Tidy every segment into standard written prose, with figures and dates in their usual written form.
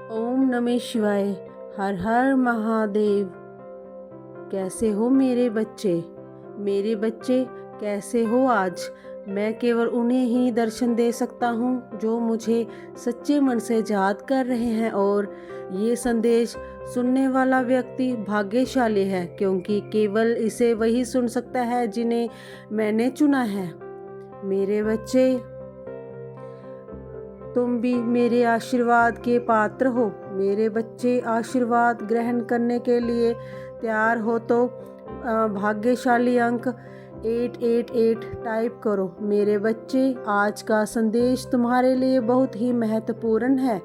ओम नमः शिवाय। हर हर महादेव। कैसे हो मेरे बच्चे? मेरे बच्चे कैसे हो आज? मैं केवल उन्हें ही दर्शन दे सकता हूँ जो मुझे सच्चे मन से याद कर रहे हैं, और ये संदेश सुनने वाला व्यक्ति भाग्यशाली है, क्योंकि केवल इसे वही सुन सकता है जिन्हें मैंने चुना है। मेरे बच्चे, तुम भी मेरे आशीर्वाद के पात्र हो। मेरे बच्चे, आशीर्वाद ग्रहण करने के लिए तैयार हो तो भाग्यशाली अंक 888 टाइप करो। मेरे बच्चे, आज का संदेश तुम्हारे लिए बहुत ही महत्वपूर्ण है,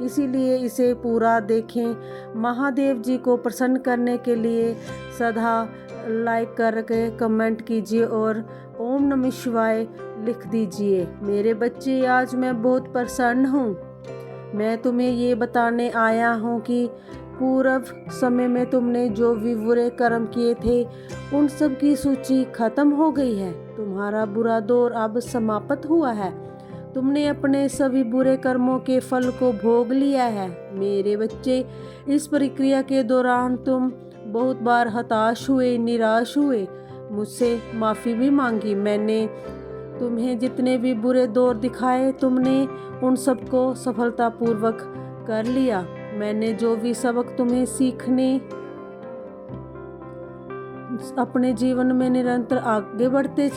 इसीलिए इसे पूरा देखें। महादेव जी को प्रसन्न करने के लिए सदा लाइक करके कमेंट कीजिए और ओम नमः शिवाय लिख दीजिए। मेरे बच्चे, आज मैं बहुत प्रसन्न हूँ। मैं तुम्हें ये बताने आया हूँ कि पूर्व समय में तुमने जो भी बुरे कर्म किए थे, उन सब की सूची खत्म हो गई है। तुम्हारा बुरा दौर अब समाप्त हुआ है। तुमने अपने सभी बुरे कर्मों के फल को भोग लिया है। मेरे बच्चे, इस प्रक्रिया के दौरान तुम बहुत बार हताश हुए, निराश हुए, मुझसे माफ़ी भी मांगी। मैंने तुम्हें जितने भी बुरे दौर दिखाए, तुमने उन सबको सफलतापूर्वक कर लिया। मैंने जो भी सबक तुम्हें सीखने अपने जीवन में निरंतर आगे बढ़ते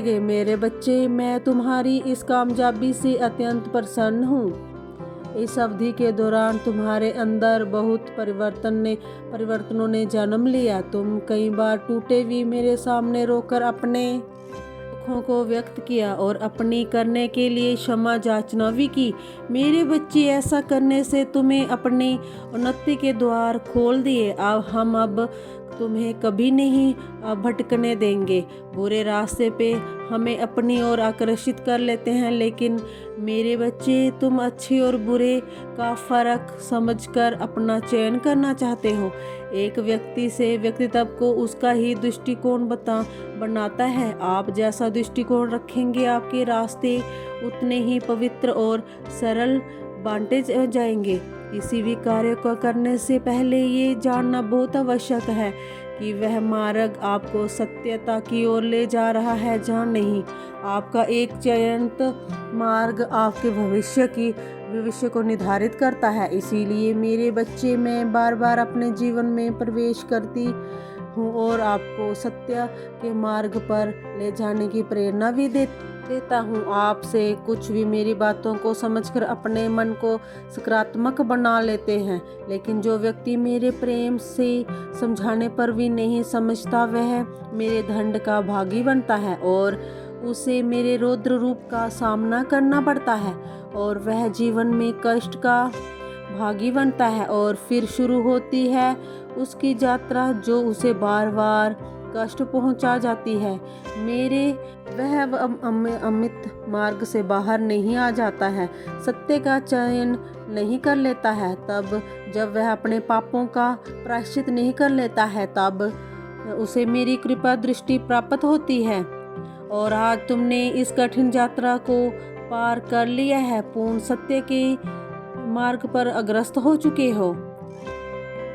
गए। मेरे बच्चे, मैं तुम्हारी इस कामयाबी से अत्यंत प्रसन्न हूँ। इस अवधि के दौरान तुम्हारे अंदर बहुत परिवर्तनों ने जन्म लिया। तुम कई बार टूटे भी मेरे सामने रोकर अपने दुखों को व्यक्त किया और अपनी करने के लिए क्षमा याचना भी की। मेरे बच्चे, ऐसा करने से तुम्हें अपनी उन्नति के द्वार खोल दिए। अब तुम्हें कभी नहीं भटकने देंगे। बुरे रास्ते पे हमें अपनी ओर आकर्षित कर लेते हैं, लेकिन मेरे बच्चे, तुम अच्छे और बुरे का फर्क समझकर अपना चयन करना चाहते हो। एक व्यक्ति से व्यक्तित्व को उसका ही दृष्टिकोण बनाता है। आप जैसा दृष्टिकोण रखेंगे, आपके रास्ते उतने ही पवित्र और सरल बांटे जाएंगे। किसी भी कार्य को करने से पहले ये जानना बहुत आवश्यक है कि वह मार्ग आपको सत्यता की ओर ले जा रहा है या नहीं। आपका एक चयनित मार्ग आपके भविष्य को निर्धारित करता है। इसीलिए मेरे बच्चे, मैं बार बार अपने जीवन में प्रवेश करती हूँ और आपको सत्य के मार्ग पर ले जाने की प्रेरणा भी देता हूँ। आपसे कुछ भी मेरी बातों को समझकर अपने मन को सकारात्मक बना लेते हैं, लेकिन जो व्यक्ति मेरे प्रेम से समझाने पर भी नहीं समझता, वह मेरे दंड का भागी बनता है और उसे मेरे रौद्र रूप का सामना करना पड़ता है, और वह जीवन में कष्ट का भागी बनता है। और फिर शुरू होती है उसकी यात्रा, जो उसे बार बार कष्ट पहुंचा जाती है। वह अमित मार्ग से बाहर नहीं आ जाता है, सत्य का चयन नहीं कर लेता है। तब जब वह अपने पापों का प्रायश्चित नहीं कर लेता है, तब उसे मेरी कृपा दृष्टि प्राप्त होती है। और आज तुमने इस कठिन यात्रा को पार कर लिया है, पूर्ण सत्य के मार्ग पर अग्रसर हो चुके हो।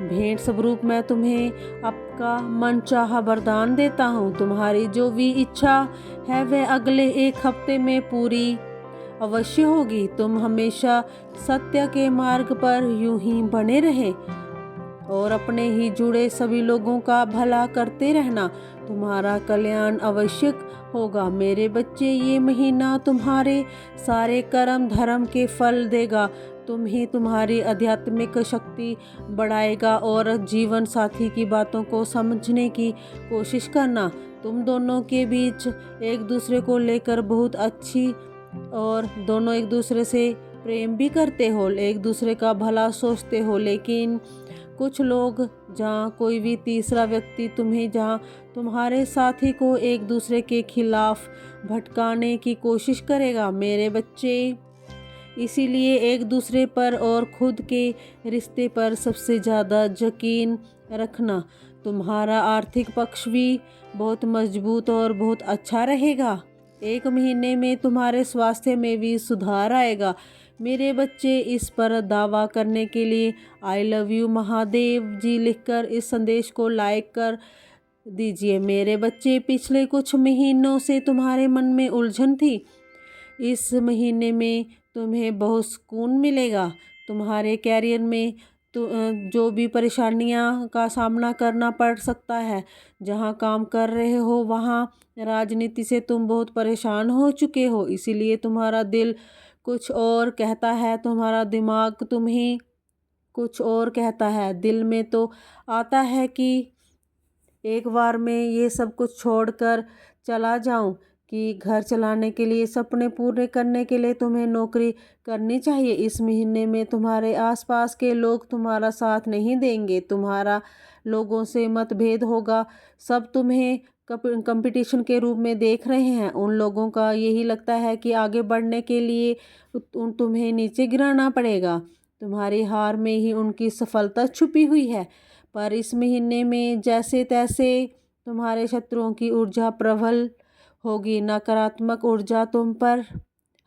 भेंट स्वरूप मैं तुम्हें आपका मनचाहा वरदान देता हूँ। तुम्हारी जो भी इच्छा है वह अगले 1 हफ्ते में पूरी अवश्य होगी। तुम हमेशा सत्य के मार्ग पर यूं ही बने रहे और अपने ही जुड़े सभी लोगों का भला करते रहना। तुम्हारा कल्याण अवश्य होगा। मेरे बच्चे, ये महीना तुम्हारे सारे कर्म धर्म के फल देगा। तुम्हें तुम्हारी आध्यात्मिक शक्ति बढ़ाएगा और जीवन साथी की बातों को समझने की कोशिश करना। तुम दोनों के बीच एक दूसरे को लेकर बहुत अच्छी, और दोनों एक दूसरे से प्रेम भी करते हो, एक दूसरे का भला सोचते हो। लेकिन कुछ लोग, जहाँ कोई भी तीसरा व्यक्ति जहाँ तुम्हारे साथी को एक दूसरे के खिलाफ भटकाने की कोशिश करेगा। मेरे बच्चे, इसीलिए एक दूसरे पर और खुद के रिश्ते पर सबसे ज़्यादा यकीन रखना। तुम्हारा आर्थिक पक्ष भी बहुत मजबूत और बहुत अच्छा रहेगा। 1 महीने में तुम्हारे स्वास्थ्य में भी सुधार आएगा। मेरे बच्चे, इस पर दावा करने के लिए आई लव यू महादेव जी लिखकर इस संदेश को लाइक कर दीजिए। मेरे बच्चे, पिछले कुछ महीनों से तुम्हारे मन में उलझन थी। इस महीने में तुम्हें बहुत सुकून मिलेगा। तुम्हारे कैरियर में जो भी परेशानियां का सामना करना पड़ सकता है, जहां काम कर रहे हो वहां राजनीति से तुम बहुत परेशान हो चुके हो, इसीलिए तुम्हारा दिल कुछ और कहता है, तुम्हारा दिमाग तुम्हें कुछ और कहता है। दिल में तो आता है कि एक बार मैं ये सब कुछ छोड़कर चला जाऊं, कि घर चलाने के लिए, सपने पूरे करने के लिए तुम्हें नौकरी करनी चाहिए। इस महीने में तुम्हारे आसपास के लोग तुम्हारा साथ नहीं देंगे, तुम्हारा लोगों से मतभेद होगा। सब तुम्हें कंपटीशन के रूप में देख रहे हैं। उन लोगों का यही लगता है कि आगे बढ़ने के लिए तुम्हें नीचे गिराना पड़ेगा। तुम्हारी हार में ही उनकी सफलता छुपी हुई है। पर इस महीने में जैसे तैसे तुम्हारे शत्रुओं की ऊर्जा प्रबल होगी। नकारात्मक ऊर्जा तुम पर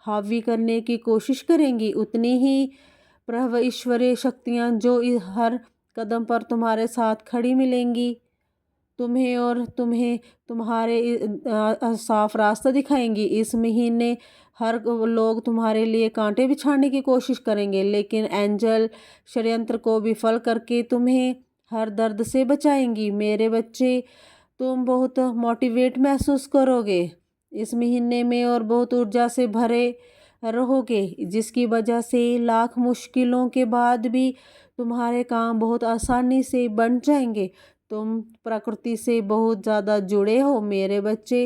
हावी करने की कोशिश करेंगी। उतनी ही प्रभु ईश्वरीय शक्तियाँ जो हर कदम पर तुम्हारे साथ खड़ी मिलेंगी तुम्हें, और तुम्हें तुम्हारे साफ रास्ता दिखाएंगी। इस महीने हर लोग तुम्हारे लिए कांटे बिछाने की कोशिश करेंगे, लेकिन एंजल षड्यंत्र को विफल करके तुम्हें हर दर्द से बचाएंगी। मेरे बच्चे, तुम बहुत मोटिवेट महसूस करोगे इस महीने में और बहुत ऊर्जा से भरे रहोगे, जिसकी वजह से लाख मुश्किलों के बाद भी तुम्हारे काम बहुत आसानी से बन जाएंगे। तुम प्रकृति से बहुत ज़्यादा जुड़े हो मेरे बच्चे।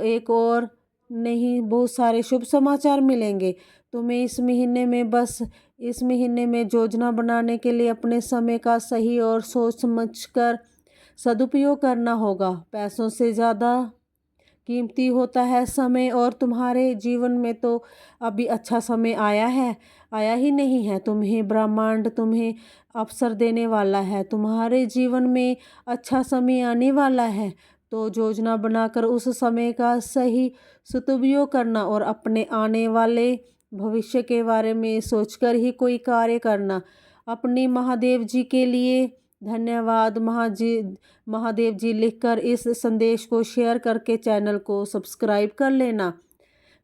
एक और नहीं, बहुत सारे शुभ समाचार मिलेंगे तुम्हें इस महीने में। बस इस महीने में योजना बनाने के लिए अपने समय का सही और सोच समझकर सदुपयोग करना होगा। पैसों से ज़्यादा कीमती होता है समय, और तुम्हारे जीवन में तो अभी अच्छा समय आया ही नहीं है। तुम्हें ब्रह्मांड तुम्हें अवसर देने वाला है, तुम्हारे जीवन में अच्छा समय आने वाला है। तो योजना बनाकर उस समय का सही सदुपयोग करना और अपने आने वाले भविष्य के बारे में सोचकर ही कोई कार्य करना। अपनी महादेव जी के लिए धन्यवाद। महादेव जी लिखकर इस संदेश को शेयर करके चैनल को सब्सक्राइब कर लेना।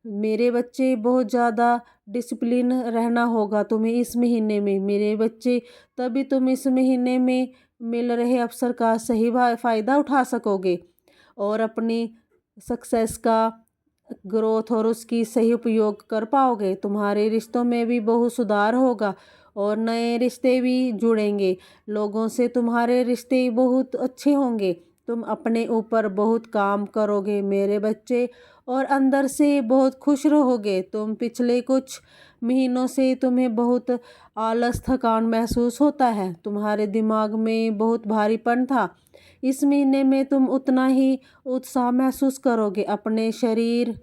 मेरे बच्चे, बहुत ज़्यादा डिसिप्लिन रहना होगा तुम्हें इस महीने में मेरे बच्चे, तभी तुम इस महीने में मिल रहे अवसर का सही फ़ायदा उठा सकोगे और अपनी सक्सेस का ग्रोथ और उसकी सही उपयोग कर पाओगे। तुम्हारे रिश्तों में भी बहुत सुधार होगा और नए रिश्ते भी जुड़ेंगे। लोगों से तुम्हारे रिश्ते बहुत अच्छे होंगे। तुम अपने ऊपर बहुत काम करोगे मेरे बच्चे, और अंदर से बहुत खुश रहोगे। तुम पिछले कुछ महीनों से तुम्हें बहुत आलस, थकान महसूस होता है। तुम्हारे दिमाग में बहुत भारीपन था। इस महीने में तुम उतना ही उत्साह महसूस करोगे। अपने शरीर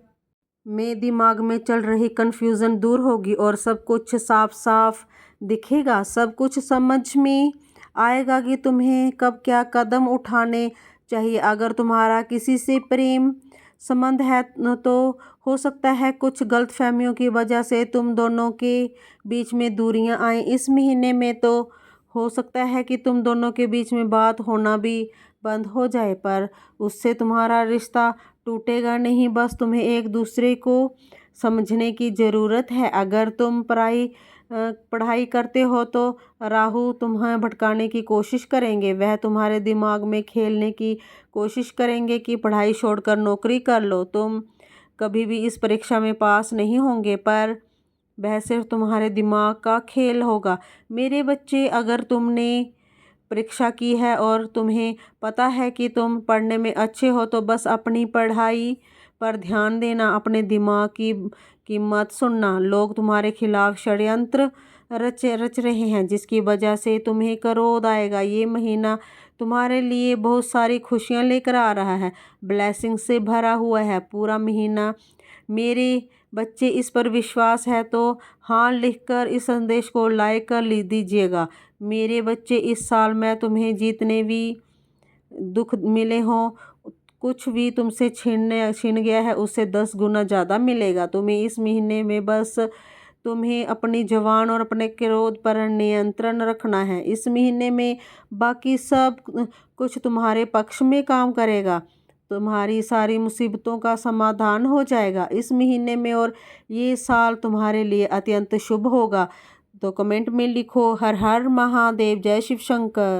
में, दिमाग में चल रही कन्फ्यूज़न दूर होगी और सब कुछ साफ साफ दिखेगा। सब कुछ समझ में आएगा कि तुम्हें कब क्या कदम उठाने चाहिए। अगर तुम्हारा किसी से प्रेम संबंध है तो हो सकता है कुछ गलतफहमियों की वजह से तुम दोनों के बीच में दूरियां आएँ। इस महीने में तो हो सकता है कि तुम दोनों के बीच में बात होना भी बंद हो जाए, पर उससे तुम्हारा रिश्ता टूटेगा नहीं। बस तुम्हें एक दूसरे को समझने की ज़रूरत है। अगर तुम पढ़ाई करते हो तो राहु तुम्हें भटकाने की कोशिश करेंगे। वह तुम्हारे दिमाग में खेलने की कोशिश करेंगे कि पढ़ाई छोड़कर नौकरी कर लो। तुम कभी भी इस परीक्षा में पास नहीं होंगे, पर वह सिर्फ तुम्हारे दिमाग का खेल होगा। मेरे बच्चे, अगर तुमने परीक्षा की है और तुम्हें पता है कि तुम पढ़ने में अच्छे हो, तो बस अपनी पढ़ाई पर ध्यान देना, अपने दिमाग की मत सुनना। लोग तुम्हारे खिलाफ षड्यंत्र रच रहे हैं, जिसकी वजह से तुम्हें क्रोध आएगा। ये महीना तुम्हारे लिए बहुत सारी खुशियाँ लेकर आ रहा है, ब्लेसिंग से भरा हुआ है पूरा महीना। मेरे बच्चे, इस पर विश्वास है तो हाँ लिखकर इस संदेश को लाइक कर दीजिएगा। मेरे बच्चे, इस साल मैं तुम्हें जितने भी दुख मिले हों, कुछ भी तुमसे छीन गया है उससे 10 गुना ज़्यादा मिलेगा। तुम्हें इस महीने में बस तुम्हें अपनी जुबान और अपने क्रोध पर नियंत्रण रखना है। इस महीने में बाकी सब कुछ तुम्हारे पक्ष में काम करेगा। तुम्हारी सारी मुसीबतों का समाधान हो जाएगा इस महीने में, और ये साल तुम्हारे लिए अत्यंत शुभ होगा। तो कमेंट में लिखो हर हर महादेव, जय शिव शंकर।